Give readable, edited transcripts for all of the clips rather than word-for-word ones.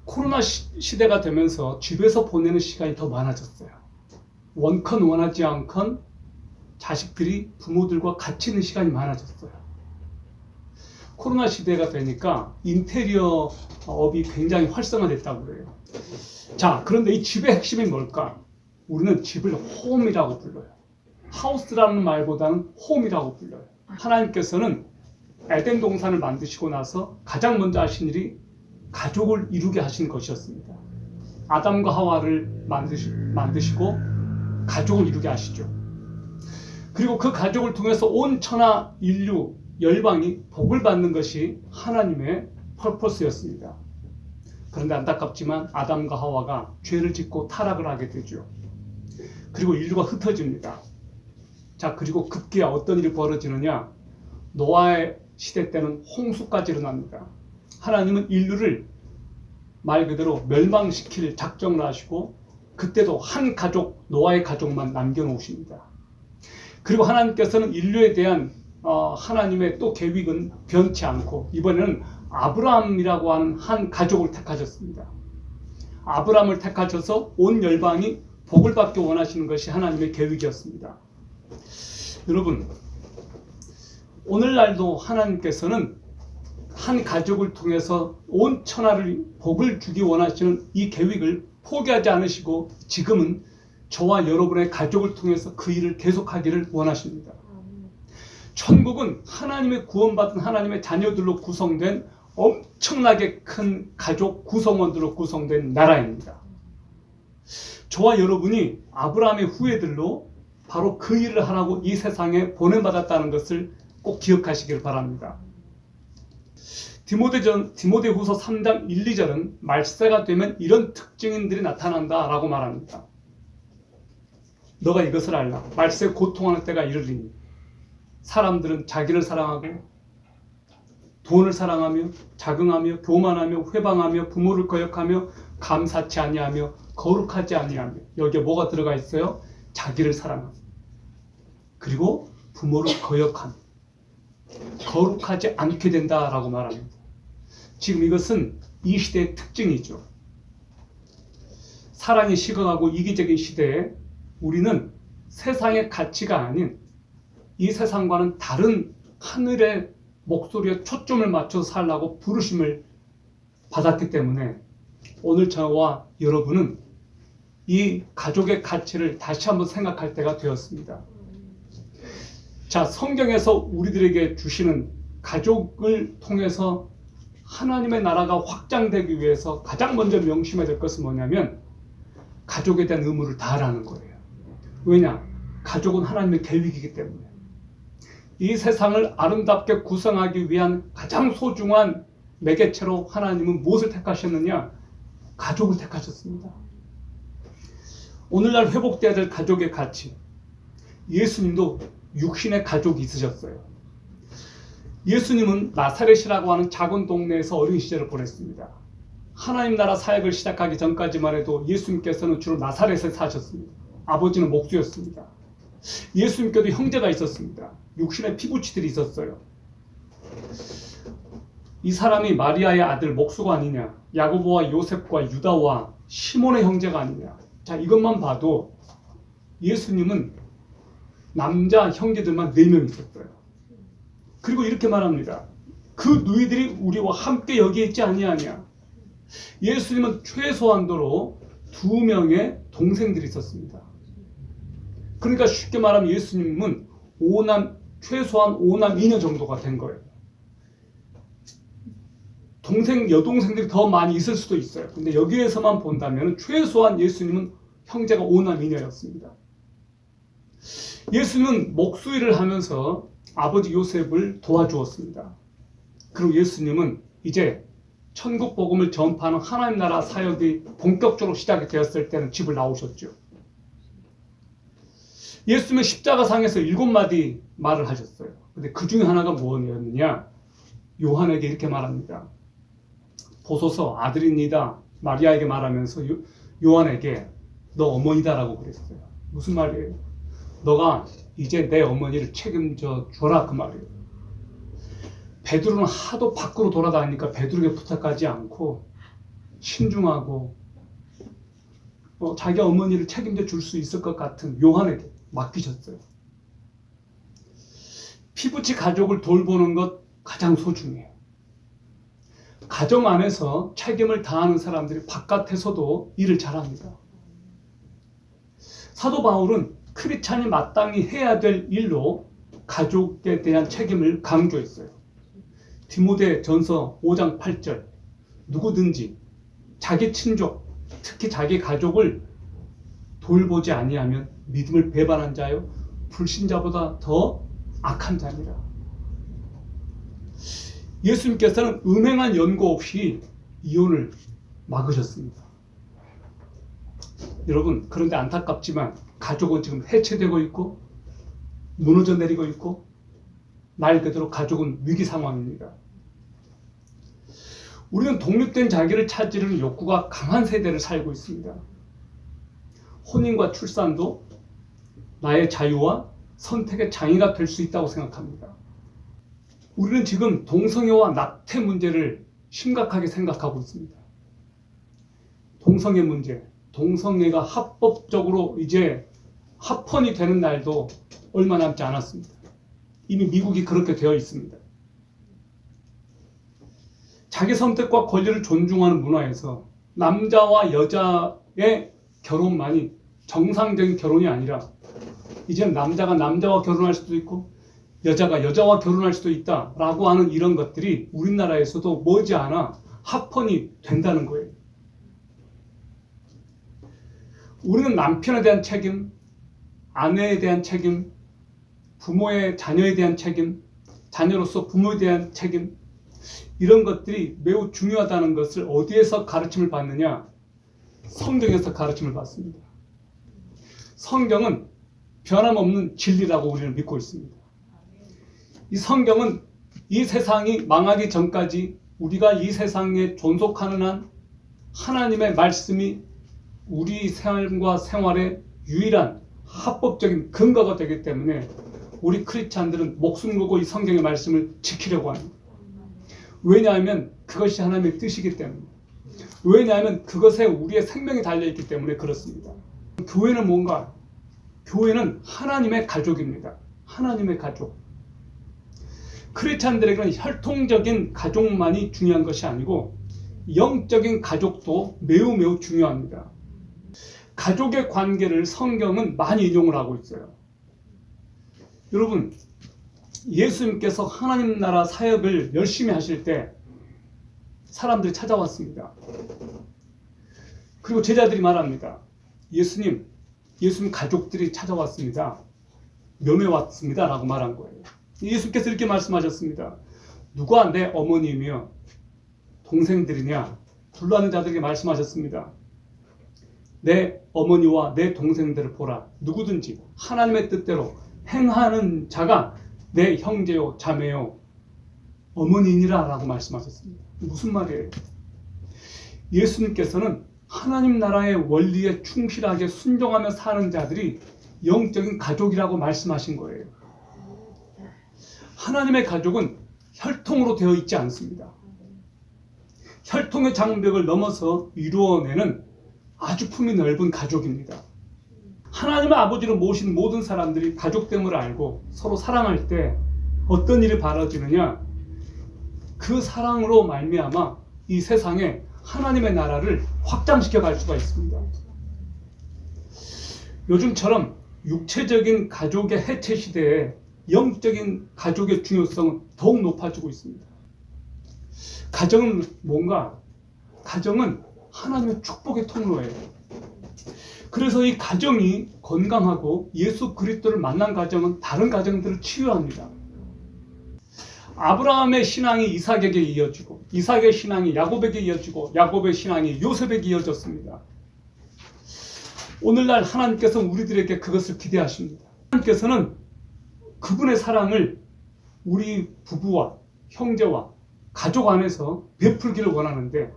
코로나 시대가 되면서 집에서 보내는 시간이 더 많아졌어요. 원컨 원하지 않건 자식들이 부모들과 같이 있는 시간이 많아졌어요. 코로나 시대가 되니까 인테리어 업이 굉장히 활성화됐다고 그래요. 자, 그런데 이 집의 핵심이 뭘까? 우리는 집을 홈이라고 불러요. 하우스라는 말보다는 홈이라고 불러요. 하나님께서는 에덴 동산을 만드시고 나서 가장 먼저 하신 일이 가족을 이루게 하신 것이었습니다. 아담과 하와를 만드시고 가족을 이루게 하시죠. 그리고 그 가족을 통해서 온 천하 인류 열방이 복을 받는 것이 하나님의 퍼포스였습니다. 그런데 안타깝지만 아담과 하와가 죄를 짓고 타락을 하게 되죠. 그리고 인류가 흩어집니다. 자, 그리고 급기야 어떤 일이 벌어지느냐? 노아의 시대 때는 홍수까지 일어납니다. 하나님은 인류를 말 그대로 멸망시킬 작정을 하시고 그때도 한 가족, 노아의 가족만 남겨놓으십니다. 그리고 하나님께서는 인류에 대한 하나님의 또 계획은 변치 않고 이번에는 아브라함이라고 하는 한 가족을 택하셨습니다. 아브라함을 택하셔서 온 열방이 복을 받기 원하시는 것이 하나님의 계획이었습니다. 여러분, 오늘날도 하나님께서는 한 가족을 통해서 온 천하를 복을 주기 원하시는 이 계획을 포기하지 않으시고 지금은 저와 여러분의 가족을 통해서 그 일을 계속하기를 원하십니다. 천국은 하나님의 구원받은 하나님의 자녀들로 구성된 엄청나게 큰 가족 구성원들로 구성된 나라입니다. 저와 여러분이 아브라함의 후예들로 바로 그 일을 하라고 이 세상에 보내받았다는 것을 꼭 기억하시길 바랍니다. 디모데후서 3장 1, 2절은 말세가 되면 이런 특징인들이 나타난다 라고 말합니다. 너가 이것을 알라. 말세 고통하는 때가 이르리니 사람들은 자기를 사랑하고 돈을 사랑하며 자긍하며 교만하며 회방하며 부모를 거역하며 감사치 아니하며 거룩하지 아니하며 여기에 뭐가 들어가 있어요? 자기를 사랑하며 그리고 부모를 거역하며 거룩하지 않게 된다라고 말합니다. 지금 이것은 이 시대의 특징이죠. 사랑이 식어가고 이기적인 시대에 우리는 세상의 가치가 아닌 이 세상과는 다른 하늘의 목소리에 초점을 맞춰서 살라고 부르심을 받았기 때문에 오늘 저와 여러분은 이 가족의 가치를 다시 한번 생각할 때가 되었습니다. 자, 성경에서 우리들에게 주시는 가족을 통해서 하나님의 나라가 확장되기 위해서 가장 먼저 명심해야 될 것은 뭐냐면 가족에 대한 의무를 다하라는 거예요. 왜냐? 가족은 하나님의 계획이기 때문에. 이 세상을 아름답게 구성하기 위한 가장 소중한 매개체로 하나님은 무엇을 택하셨느냐? 가족을 택하셨습니다. 오늘날 회복돼야 될 가족의 가치. 예수님도 육신의 가족이 있으셨어요. 예수님은 나사렛이라고 하는 작은 동네에서 어린 시절을 보냈습니다. 하나님 나라 사역을 시작하기 전까지만 해도 예수님께서는 주로 나사렛에 사셨습니다. 아버지는 목수였습니다. 예수님께도 형제가 있었습니다. 육신의 피부치들이 있었어요. 이 사람이 마리아의 아들 목수가 아니냐, 야고보와 요셉과 유다와 시몬의 형제가 아니냐. 자, 이것만 봐도 예수님은 남자 형제들만 4명 있었어요. 그리고 이렇게 말합니다. 그 누이들이 우리와 함께 여기에 있지 아니하냐. 예수님은 최소한도로 2명의 동생들이 있었습니다. 그러니까 쉽게 말하면 예수님은 최소한 5남 2녀 정도가 된 거예요. 여동생들이 더 많이 있을 수도 있어요. 근데 여기에서만 본다면 최소한 예수님은 형제가 5남 2녀였습니다. 예수님은 목수 일을 하면서 아버지 요셉을 도와주었습니다. 그리고 예수님은 이제 천국 복음을 전파하는 하나님 나라 사역이 본격적으로 시작이 되었을 때는 집을 나오셨죠. 예수님은 십자가상에서 7마디 말을 하셨어요. 근데 그 중에 하나가 무엇이었느냐? 요한에게 이렇게 말합니다. 보소서 아들입니다. 마리아에게 말하면서 요한에게 너 어머니다라고 그랬어요. 무슨 말이에요? 너가 이제 내 어머니를 책임져 줘라 그 말이에요. 베드로는 하도 밖으로 돌아다니니까 베드로에게 부탁하지 않고 신중하고 자기 어머니를 책임져 줄 수 있을 것 같은 요한에게 맡기셨어요. 피부치 가족을 돌보는 것 가장 소중해요. 가정 안에서 책임을 다하는 사람들이 바깥에서도 일을 잘합니다. 사도 바울은 크리스찬이 마땅히 해야 될 일로 가족에 대한 책임을 강조했어요. 디모데 전서 5장 8절 누구든지 자기 친족, 특히 자기 가족을 돌보지 아니하면 믿음을 배반한 자요 불신자보다 더 악한 자니라. 예수님께서는 음행한 연고 없이 이혼을 막으셨습니다. 여러분, 그런데 안타깝지만 가족은 지금 해체되고 있고 무너져 내리고 있고 말 그대로 가족은 위기 상황입니다. 우리는 독립된 자기를 찾으려는 욕구가 강한 세대를 살고 있습니다. 혼인과 출산도 나의 자유와 선택의 장애가 될 수 있다고 생각합니다. 우리는 지금 동성애와 낙태 문제를 심각하게 생각하고 있습니다. 동성애 문제, 동성애가 합법적으로 이제 합헌이 되는 날도 얼마 남지 않았습니다. 이미 미국이 그렇게 되어 있습니다. 자기 선택과 권리를 존중하는 문화에서 남자와 여자의 결혼만이 정상적인 결혼이 아니라 이제는 남자가 남자와 결혼할 수도 있고 여자가 여자와 결혼할 수도 있다라고 하는 이런 것들이 우리나라에서도 머지않아 합헌이 된다는 거예요. 우리는 남편에 대한 책임, 아내에 대한 책임, 부모의 자녀에 대한 책임, 자녀로서 부모에 대한 책임, 이런 것들이 매우 중요하다는 것을 어디에서 가르침을 받느냐? 성경에서 가르침을 받습니다. 성경은 변함없는 진리라고 우리는 믿고 있습니다. 이 성경은 이 세상이 망하기 전까지 우리가 이 세상에 존속하는 한 하나님의 말씀이 우리 삶과 생활의 유일한 합법적인 근거가 되기 때문에 우리 크리스찬들은 목숨 걸고 이 성경의 말씀을 지키려고 합니다. 왜냐하면 그것이 하나님의 뜻이기 때문에, 왜냐하면 그것에 우리의 생명이 달려있기 때문에 그렇습니다. 교회는 뭔가? 교회는 하나님의 가족입니다. 하나님의 가족. 크리스찬들에게는 혈통적인 가족만이 중요한 것이 아니고 영적인 가족도 매우 매우 중요합니다. 가족의 관계를 성경은 많이 인용을 하고 있어요. 여러분, 예수님께서 하나님 나라 사역을 열심히 하실 때 사람들이 찾아왔습니다. 그리고 제자들이 말합니다. 예수님 가족들이 찾아왔습니다. 면회 왔습니다. 라고 말한 거예요. 예수님께서 이렇게 말씀하셨습니다. 누가 내 어머니이며 동생들이냐? 불러하는 자들에게 말씀하셨습니다. 내 어머니와 내 동생들을 보라. 누구든지 하나님의 뜻대로 행하는 자가 내 형제요 자매요 어머니니라 라고 말씀하셨습니다. 무슨 말이에요? 예수님께서는 하나님 나라의 원리에 충실하게 순종하며 사는 자들이 영적인 가족이라고 말씀하신 거예요. 하나님의 가족은 혈통으로 되어 있지 않습니다. 혈통의 장벽을 넘어서 이루어내는 아주 품이 넓은 가족입니다. 하나님의 아버지로 모신 모든 사람들이 가족됨을 알고 서로 사랑할 때 어떤 일이 벌어지느냐? 그 사랑으로 말미암아 이 세상에 하나님의 나라를 확장시켜 갈 수가 있습니다. 요즘처럼 육체적인 가족의 해체 시대에 영적인 가족의 중요성은 더욱 높아지고 있습니다. 가정은 뭔가? 가정은 하나님의 축복의 통로예요. 그래서 이 가정이 건강하고 예수 그리스도를 만난 가정은 다른 가정들을 치유합니다. 아브라함의 신앙이 이삭에게 이어지고 이삭의 신앙이 야곱에게 이어지고 야곱의 신앙이 요셉에게 이어졌습니다. 오늘날 하나님께서 우리들에게 그것을 기대하십니다. 하나님께서는 그분의 사랑을 우리 부부와 형제와 가족 안에서 베풀기를 원하는데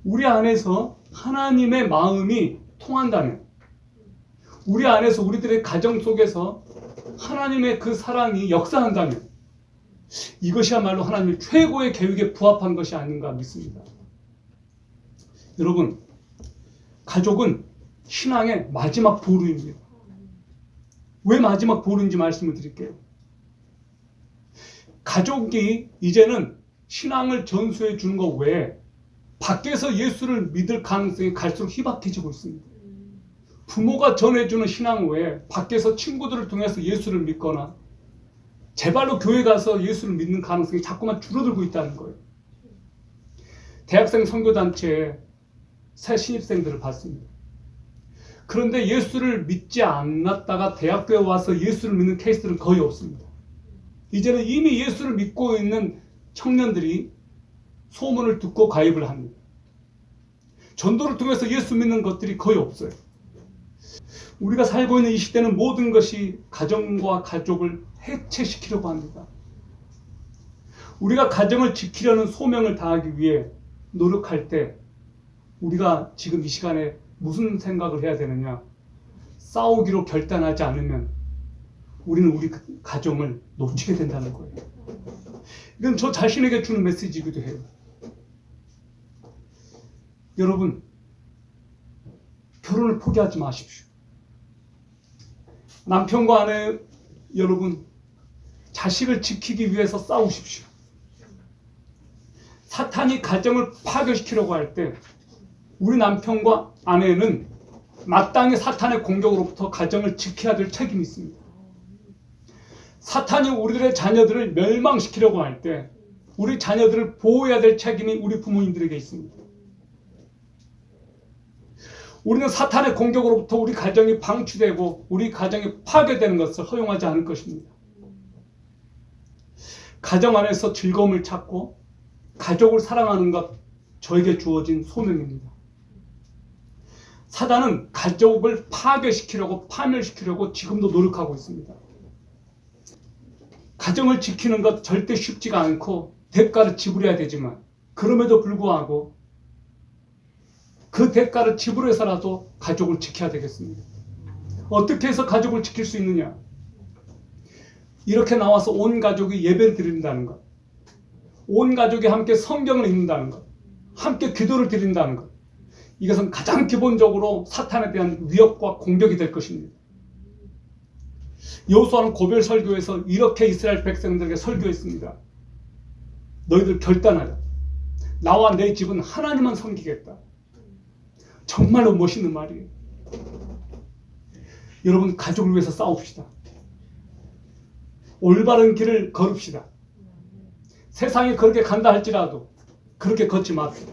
우리 안에서 하나님의 마음이 통한다면, 우리 안에서 우리들의 가정 속에서 하나님의 그 사랑이 역사한다면 이것이야말로 하나님의 최고의 계획에 부합한 것이 아닌가 믿습니다. 여러분, 가족은 신앙의 마지막 보루입니다. 왜 마지막 보루인지 말씀을 드릴게요. 가족이 이제는 신앙을 전수해 주는 것 외에 밖에서 예수를 믿을 가능성이 갈수록 희박해지고 있습니다. 부모가 전해주는 신앙 외에 밖에서 친구들을 통해서 예수를 믿거나 제발로 교회 가서 예수를 믿는 가능성이 자꾸만 줄어들고 있다는 거예요. 대학생 선교단체에 새 신입생들을 봤습니다. 그런데 예수를 믿지 않았다가 대학교에 와서 예수를 믿는 케이스는 거의 없습니다. 이제는 이미 예수를 믿고 있는 청년들이 소문을 듣고 가입을 합니다. 전도를 통해서 예수 믿는 것들이 거의 없어요. 우리가 살고 있는 이 시대는 모든 것이 가정과 가족을 해체시키려고 합니다. 우리가 가정을 지키려는 소명을 다하기 위해 노력할 때 우리가 지금 이 시간에 무슨 생각을 해야 되느냐? 싸우기로 결단하지 않으면 우리는 우리 가정을 놓치게 된다는 거예요. 이건 저 자신에게 주는 메시지이기도 해요. 여러분, 결혼을 포기하지 마십시오. 남편과 아내 여러분, 자식을 지키기 위해서 싸우십시오. 사탄이 가정을 파괴시키려고 할 때 우리 남편과 아내는 마땅히 사탄의 공격으로부터 가정을 지켜야 될 책임이 있습니다. 사탄이 우리들의 자녀들을 멸망시키려고 할 때 우리 자녀들을 보호해야 될 책임이 우리 부모님들에게 있습니다. 우리는 사탄의 공격으로부터 우리 가정이 방치되고 우리 가정이 파괴되는 것을 허용하지 않을 것입니다. 가정 안에서 즐거움을 찾고 가족을 사랑하는 것, 저에게 주어진 소명입니다. 사단은 가족을 파괴시키려고, 파멸시키려고 지금도 노력하고 있습니다. 가정을 지키는 것 절대 쉽지가 않고 대가를 지불해야 되지만 그럼에도 불구하고 그 대가를 지불해서라도 가족을 지켜야 되겠습니다. 어떻게 해서 가족을 지킬 수 있느냐? 이렇게 나와서 온 가족이 예배를 드린다는 것, 온 가족이 함께 성경을 읽는다는 것, 함께 기도를 드린다는 것, 이것은 가장 기본적으로 사탄에 대한 위협과 공격이 될 것입니다. 여호수아는 고별 설교에서 이렇게 이스라엘 백성들에게 설교했습니다. 너희들 결단하라. 나와 내 집은 하나님만 섬기겠다. 정말로 멋있는 말이에요. 여러분, 가족을 위해서 싸웁시다. 올바른 길을 걸읍시다. 세상이 그렇게 간다 할지라도 그렇게 걷지 맙시다.